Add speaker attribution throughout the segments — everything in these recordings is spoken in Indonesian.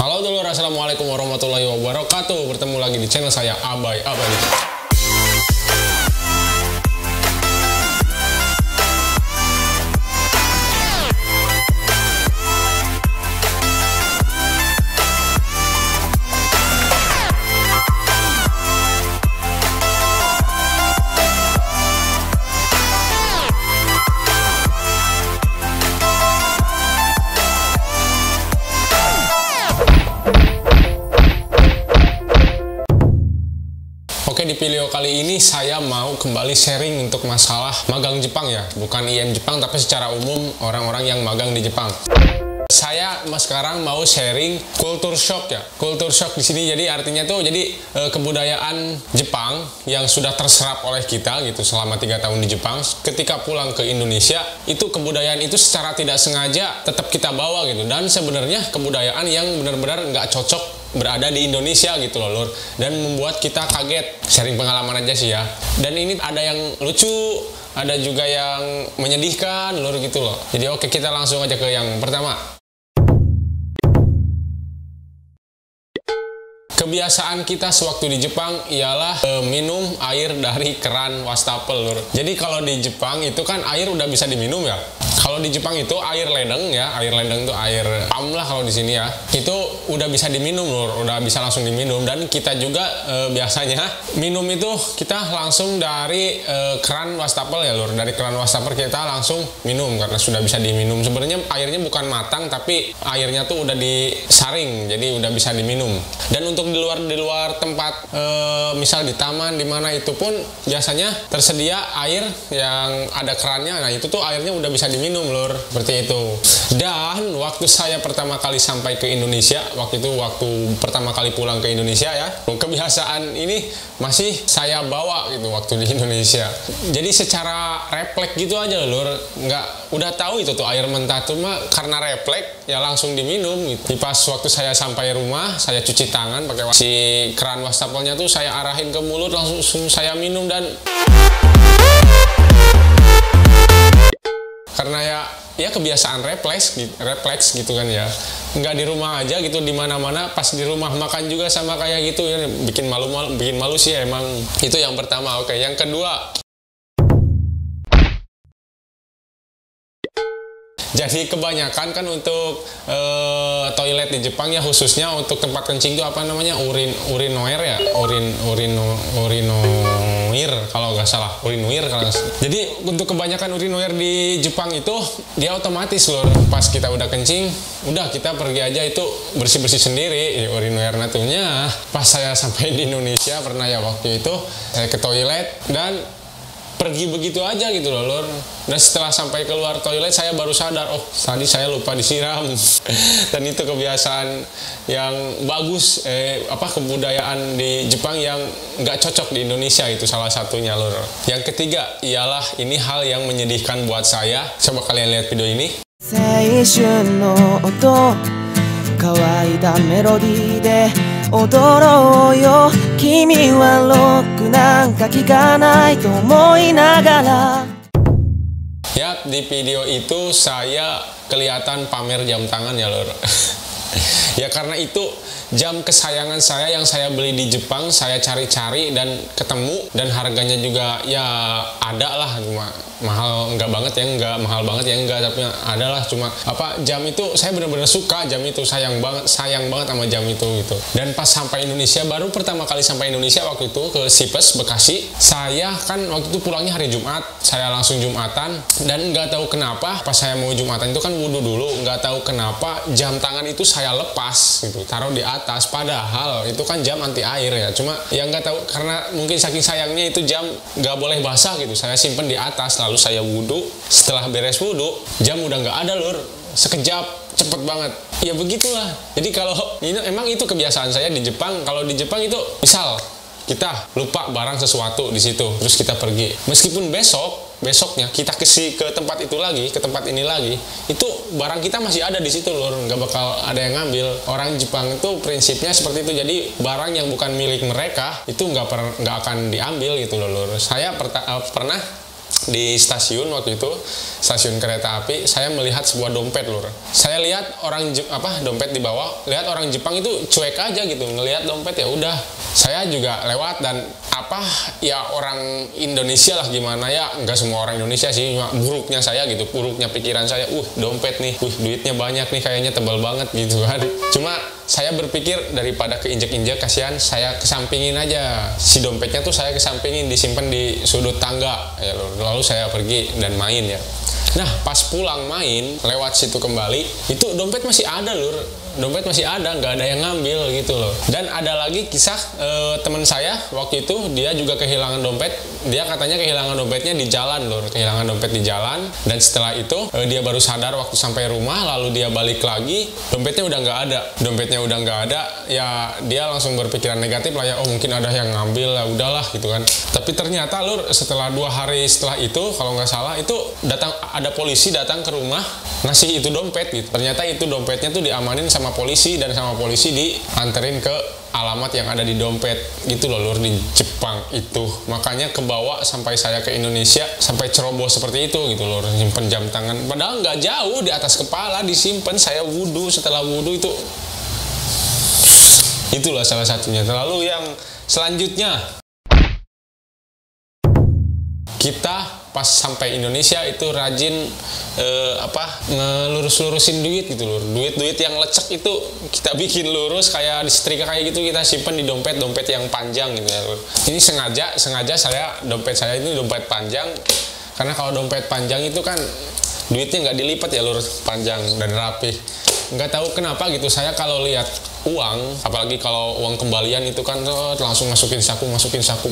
Speaker 1: Halo dulur, assalamualaikum warahmatullahi wabarakatuh. Bertemu lagi di channel saya Abai Abadi. Oke, di video kali ini saya mau kembali sharing untuk masalah magang Jepang ya. Bukan IM Jepang, tapi secara umum orang-orang yang magang di Jepang. Saya sekarang mau sharing culture shock ya. Culture shock di sini jadi artinya tuh kebudayaan Jepang yang sudah terserap oleh kita gitu selama 3 tahun di Jepang. Ketika pulang ke Indonesia, itu kebudayaan itu secara tidak sengaja tetap kita bawa gitu. Dan sebenarnya kebudayaan yang benar-benar nggak cocok berada di Indonesia gitu loh lur, dan membuat kita kaget. Sharing pengalaman aja sih ya, dan ini ada yang lucu, ada juga yang menyedihkan lur gitu loh. Jadi oke, kita langsung aja ke yang pertama. Kebiasaan kita sewaktu di Jepang ialah minum air dari keran wastafel lur. Jadi kalau di Jepang itu kan air udah bisa diminum ya. Kalau di Jepang itu air ledeng ya, air ledeng itu air pam lah kalau di sini ya. Itu udah bisa diminum lur, udah bisa langsung diminum. Dan kita juga biasanya minum itu kita langsung dari keran wastafel ya lur. Dari keran wastafel kita langsung minum karena sudah bisa diminum. Sebenarnya airnya bukan matang, tapi airnya tuh udah disaring, jadi udah bisa diminum. Dan untuk di luar tempat, misal di taman, di mana itu pun biasanya tersedia air yang ada kerannya. Nah itu tuh airnya udah bisa diminum lur, seperti itu. Dan waktu saya pertama kali sampai ke Indonesia, waktu pertama kali pulang ke Indonesia ya, kebiasaan ini masih saya bawa gitu waktu di Indonesia. Jadi secara refleks gitu aja lur, nggak udah tahu itu tuh air mentah tuh mah karena refleks ya langsung diminum gitu. Di pas waktu saya sampai rumah, saya cuci tangan pakai si keran wastafelnya tuh saya arahin ke mulut, langsung saya minum. Dan karena ya kebiasaan refleks gitu kan ya, nggak di rumah aja gitu, di mana-mana pas di rumah makan juga sama kayak gitu ya, bikin malu sih emang. Itu yang pertama. Oke, yang kedua, jadi kebanyakan kan untuk toilet di Jepang ya, khususnya untuk tempat kencing itu apa namanya, urinoir ya, urinoir kalau nggak salah, urinoir kalau nggak salah. Jadi untuk kebanyakan urinoir di Jepang itu dia otomatis lur, pas kita udah kencing, udah kita pergi aja itu bersih sendiri urinoir natunya. Pas saya sampai di Indonesia pernah ya, waktu itu saya ke toilet dan pergi begitu aja gitu loh lur. Dan setelah sampai keluar toilet saya baru sadar, oh tadi saya lupa disiram. Dan itu kebiasaan yang bagus, kebudayaan di Jepang yang nggak cocok di Indonesia, itu salah satunya lur. Yang ketiga ialah ini hal yang menyedihkan buat saya. Coba kalian lihat video ini.
Speaker 2: 乾いたメロディーで踊ろうよ君はロックなんか聞かないと思いながら
Speaker 1: Ya, di video itu saya kelihatan pamer jam tangan ya lur. Ya karena itu jam kesayangan saya yang saya beli di Jepang, saya cari-cari dan ketemu, dan harganya juga ya ada lah, cuma mahal enggak banget ya, enggak mahal banget ya enggak, tapi ada lah. Cuma jam itu saya benar-benar suka jam itu, sayang banget sama jam itu gitu. Dan pas sampai Indonesia, baru pertama kali sampai Indonesia waktu itu ke Sipes Bekasi, saya kan waktu itu pulangnya hari Jumat, saya langsung Jumatan, dan nggak tahu kenapa pas saya mau Jumatan itu kan wudhu dulu, nggak tahu kenapa jam tangan itu saya lepas gitu, taruh di atas, padahal itu kan jam anti air ya. Cuma yang nggak tahu, karena mungkin saking sayangnya itu jam nggak boleh basah gitu, saya simpen di atas. Lalu saya wudhu, setelah beres wudhu jam udah nggak ada lur, sekejap, cepet banget ya. Begitulah. Jadi kalau ini emang itu kebiasaan saya di Jepang. Kalau di Jepang itu misal kita lupa barang sesuatu di situ, terus kita pergi, meskipun besoknya kita ke tempat itu lagi, ke tempat ini lagi, itu barang kita masih ada di situ lur, nggak bakal ada yang ngambil. Orang Jepang itu prinsipnya seperti itu. Jadi barang yang bukan milik mereka itu nggak akan diambil gitu loh lur. Saya pernah di stasiun waktu itu, stasiun kereta api, saya melihat sebuah dompet lur. Saya lihat dompet di bawah, lihat orang Jepang itu cuek aja gitu, ngelihat dompet ya udah. Saya juga lewat dan orang Indonesia lah gimana ya, nggak semua orang Indonesia sih, buruknya saya gitu, buruknya pikiran saya, dompet nih, duitnya banyak nih, kayaknya tebal banget gitu kan. Cuma saya berpikir daripada keinjek-injek, kasihan, saya kesampingin aja si dompetnya tuh, saya kesampingin, disimpan di sudut tangga ya, lalu saya pergi dan main ya. Nah pas pulang main lewat situ kembali, itu dompet masih ada lur, dompet masih ada, nggak ada yang ngambil gitu loh. Dan ada lagi kisah teman saya waktu itu, dia juga kehilangan dompet. Dia katanya kehilangan dompetnya di jalan lur, kehilangan dompet di jalan. Dan setelah itu dia baru sadar waktu sampai rumah, lalu dia balik lagi, dompetnya udah nggak ada. Dompetnya udah nggak ada, ya dia langsung berpikiran negatif lah ya, mungkin ada yang ngambil lah, udahlah gitu kan. Tapi ternyata lur, setelah 2 hari setelah itu, kalau nggak salah itu ada polisi datang ke rumah ngasih itu dompet gitu. Ternyata itu dompetnya tuh diamanin sama polisi, dan sama polisi dianterin ke alamat yang ada di dompet gitu loh lur, di Jepang itu. Makanya kebawa sampai saya ke Indonesia, sampai ceroboh seperti itu gitu lur, simpen jam tangan padahal nggak jauh di atas kepala disimpan. Saya wudhu, setelah wudhu itulah salah satunya. Lalu yang selanjutnya, kita pas sampai Indonesia itu rajin ngelurus-lurusin duit gitu lur. Duit yang lecek itu kita bikin lurus kayak disetrika kayak gitu, kita simpen di dompet yang panjang gitu ya lur. Ini sengaja dompet saya ini dompet panjang, karena kalau dompet panjang itu kan duitnya nggak dilipat ya lur, panjang dan rapi. Nggak tahu kenapa gitu, saya kalau lihat uang, apalagi kalau uang kembalian itu kan langsung masukin saku,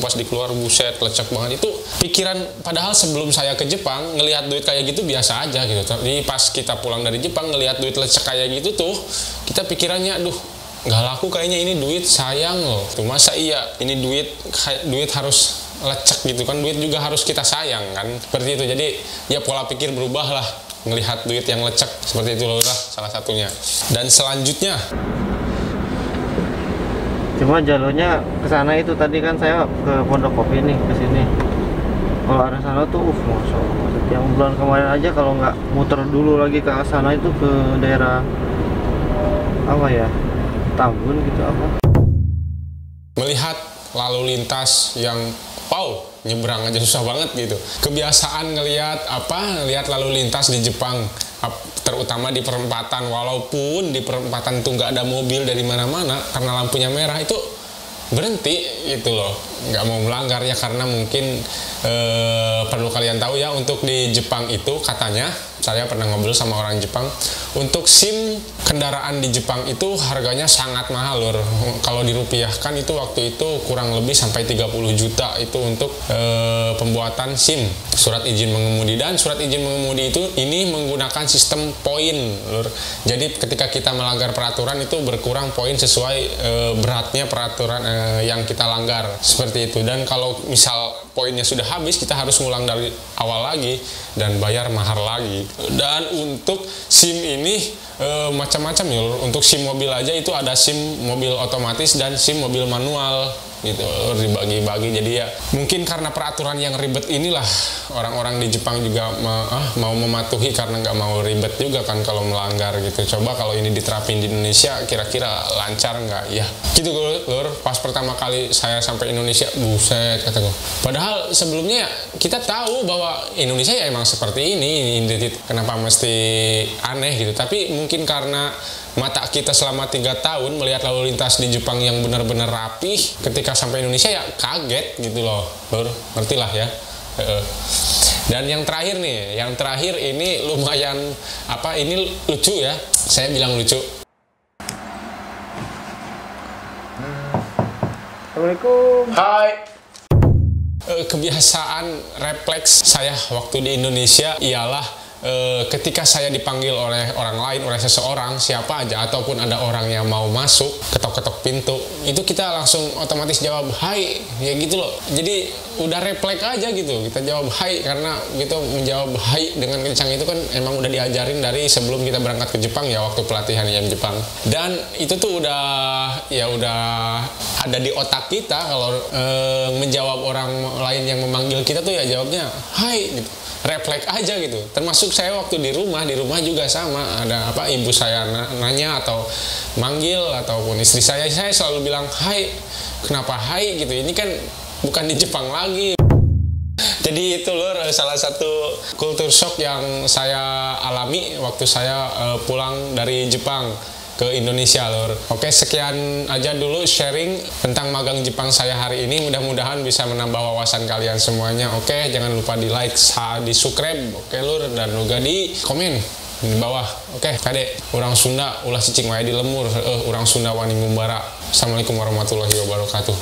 Speaker 1: pas dikeluar buset lecek banget. Itu pikiran, padahal sebelum saya ke Jepang ngelihat duit kayak gitu biasa aja gitu. Jadi pas kita pulang dari Jepang ngelihat duit lecek kayak gitu tuh, kita pikirannya aduh nggak laku kayaknya, ini duit sayang loh tuh, masa iya ini duit harus lecek gitu kan, duit juga harus kita sayang kan, seperti itu. Jadi ya pola pikir berubah lah ngelihat duit yang lecek seperti itu loh lah, salah satunya. Dan selanjutnya,
Speaker 3: cuma jalurnya ke sana itu tadi kan saya ke Pondok Kopi nih, ke sini. Kalau arah sana tuh masya Allah, yang bulan kemarin aja kalau nggak muter dulu lagi ke sana itu ke daerah Tambun gitu
Speaker 1: melihat lalu lintas yang nyebrang aja susah banget gitu. Kebiasaan ngelihat lalu lintas di Jepang, terutama di perempatan, walaupun di perempatan itu nggak ada mobil dari mana-mana karena lampunya merah, itu berhenti gitu loh, nggak mau melanggar ya, karena mungkin perlu kalian tahu ya, untuk di Jepang itu katanya, saya pernah ngobrol sama orang Jepang, untuk SIM kendaraan di Jepang itu harganya sangat mahal lur. Kalau dirupiahkan itu waktu itu kurang lebih sampai 30 juta itu untuk pembuatan SIM, surat izin mengemudi. Dan surat izin mengemudi itu ini menggunakan sistem poin lur. Jadi ketika kita melanggar peraturan itu berkurang poin sesuai beratnya peraturan yang kita langgar, seperti itu. Dan kalau misal poinnya sudah habis, kita harus ngulang dari awal lagi dan bayar mahar lagi. Dan untuk SIM ini macam-macam ya. Untuk SIM mobil aja itu ada SIM mobil otomatis dan SIM mobil manual gitu, dibagi-bagi. Jadi ya mungkin karena peraturan yang ribet inilah orang-orang di Jepang juga mau mematuhi, karena nggak mau ribet juga kan kalau melanggar gitu. Coba kalau ini diterapin di Indonesia, kira-kira lancar nggak ya gitu lur. Pas pertama kali saya sampai Indonesia, buset kata gue, padahal sebelumnya ya kita tahu bahwa Indonesia ya emang seperti ini, kenapa mesti aneh gitu. Tapi mungkin karena mata kita selama 3 tahun melihat lalu lintas di Jepang yang benar-benar rapih, ketika sampai Indonesia ya kaget gitu loh lur, ngerti lah ya. Dan yang terakhir ini lumayan ini lucu ya, saya bilang lucu.
Speaker 3: Assalamualaikum.
Speaker 1: Hai. Kebiasaan refleks saya waktu di Indonesia ialah ketika saya dipanggil oleh orang lain, oleh seseorang, siapa aja, ataupun ada orang yang mau masuk, ketok-ketok pintu, itu kita langsung otomatis jawab hai, ya gitu loh. Jadi udah refleks aja gitu, kita jawab hai, karena gitu menjawab hai dengan kencang itu kan emang udah diajarin dari sebelum kita berangkat ke Jepang ya, waktu pelatihan jam Jepang. Dan itu tuh udah ada di otak kita kalau menjawab orang lain yang memanggil kita tuh ya jawabnya hai gitu. Refleks aja gitu. Termasuk saya waktu di rumah juga sama, ada apa, ibu saya nanya atau manggil ataupun istri saya selalu bilang hai. Kenapa hai gitu? Ini kan bukan di Jepang lagi. Jadi itu lur, salah satu kultur shock yang saya alami waktu saya pulang dari Jepang ke Indonesia lur. Oke, sekian aja dulu sharing tentang magang Jepang saya hari ini. Mudah-mudahan bisa menambah wawasan kalian semuanya. Oke, jangan lupa di like, di subscribe, oke lur, dan juga di komen di bawah. Oke, kade orang Sunda ulah cicing wae di lemur, orang Sunda wani ngumbara. Assalamualaikum warahmatullahi wabarakatuh.